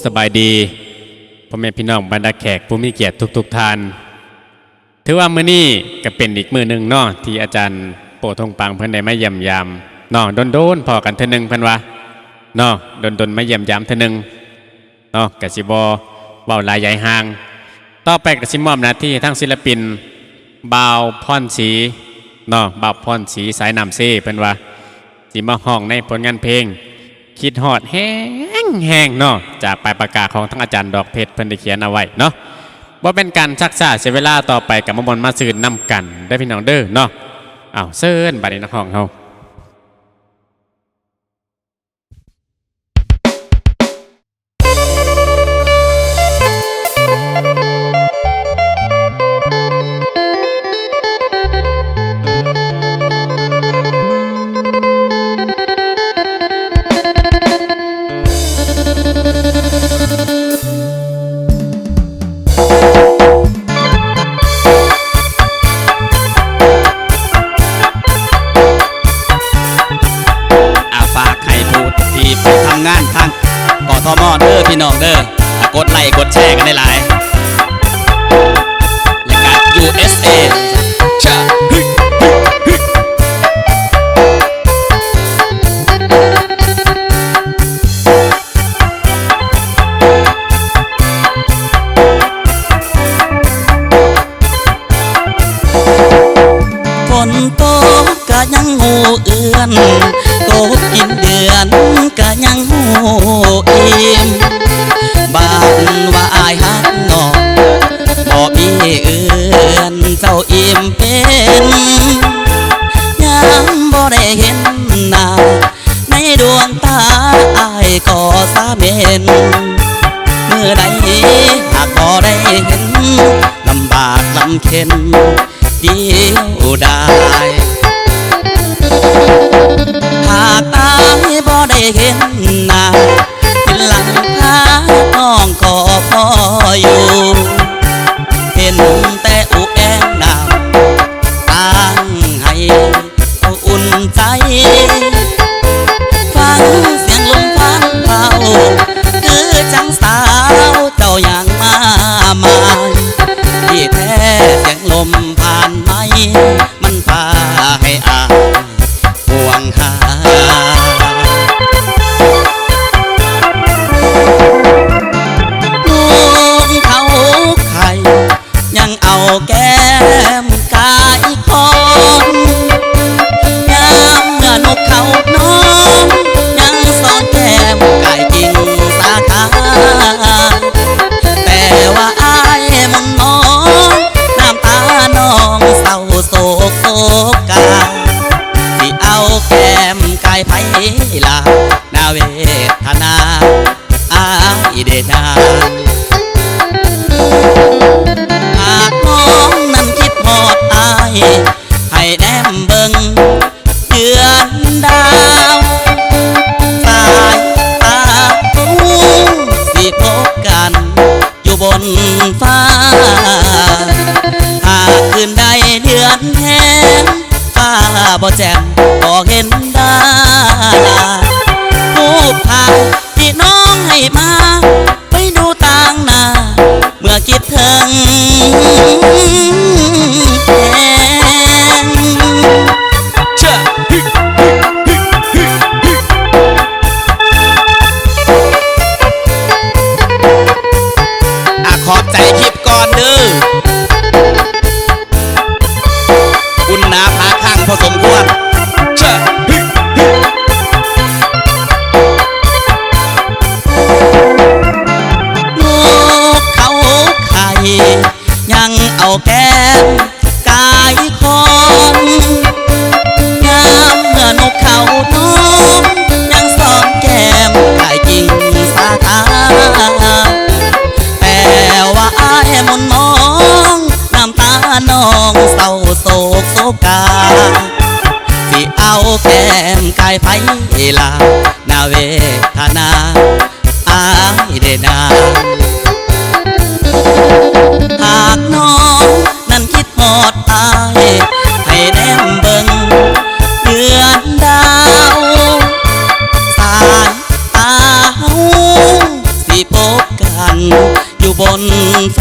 สบายดีพ่อแม่พี่น้องบรรดาแขกผู้มีเกียรติทุกท่านถือว่ามื้อนี้ก็เป็นอีกมื้อหนึ่งเนาะที่อาจารย์โปทงปังเพิ่นได้มาเยี่ยมยามเนาะโดนพอกันเทื่อนึงเพิ่นว่าเนาะโดนมาเยี่ยมยามเทื่อนึงเนาะก็สิบ่เว้าหลายใหญ่ห่างต่อไปก็สิมอบหน้าที่ทั้งศิลปินบ่าวพรศรีเนาะบ่าวพรศรีสายน้ำเซ่เพิ่นว่าสิมาห้องในผลงานเพลงคิดฮอดแห้งเนาะจากปลายปากกาของทั้งอาจารย์ดอกเพชรเพิ่นได้เขียนเอาไว้เนาะบ่เป็นการชักช้าเสียเวลาต่อไปกับมาซื่นนำกันได้พี่น้องเด้อเนาะเซิ้นบัดนี้นักห้องเฮางานทางกทม.เด้อพี่น้องเด้อกดไลค์กดแชร์กันได้หลายและก็ USA ชะฝนตกก็ยังงูเอื้อนโกบกินเดือนก็ยังหูอิ่มบ้านว่าอายหักงอกบ่มีเอื้อนเจ้าอิ่มเป็นยังบ่ได้เห็นหน้าในดวงตาอายก็สาเมนเมื่อใดหากบ่ได้เห็นลำบากลำเค็ญเดียวได้หากอายบ่ได้เห็นหน้าเป็นหลังพาน้องก็พออยู่เห็นแต่อุแองดาวตั้งให้อุ่นใจฟังเสียงลมพัดเบาคือจังสาวเจ้าอย่างมาที่แท้เสียงลมผ่านไม้มันพาให้อายห่วงหาลูกเขาไข่ยังเอาแก้มกายคนยามเมื่อนกเขาน้องยังสอนแก้มกายกิ่งสาขาแต่ว่าอายมันน้องน้ำตาน้องเศร้าโศกกาสิเอาแก้มกายไผ่ลานาเวทนาอายเดนานหากน้องนั้นคิดหอดอายให้แนมเบิ่งเดือนดาวสายตาสิพบกันอยู่บนฟ้าหากคืนใดเดือนแห้งฟ้าบ่แจ่มบ่เห็นดารูปถ่ายที่น้องให้มาไปดูต่างหน้าเมื่อคิดถึงแห้งเชื่อขอบใจคลิปก่อนเด้อคุณนาพาข้างพอสมควรเชื่อลูกเขาไข่ยังเอาแก้มกายคนยามเมื่อนกเขาน้องยังสอนแก้มกายกิ่งสาขาแต่ว่าอายมนมองน้ำตาน้องเศร้าโศกกาสิเอาแก้มกายไผ่ลานาเวทนาอายเดนาหากน้องนั้นคิดหอดอายให้แนมเบิ่งเดือนดาวสายตาหูสิโป ฝนฟ้า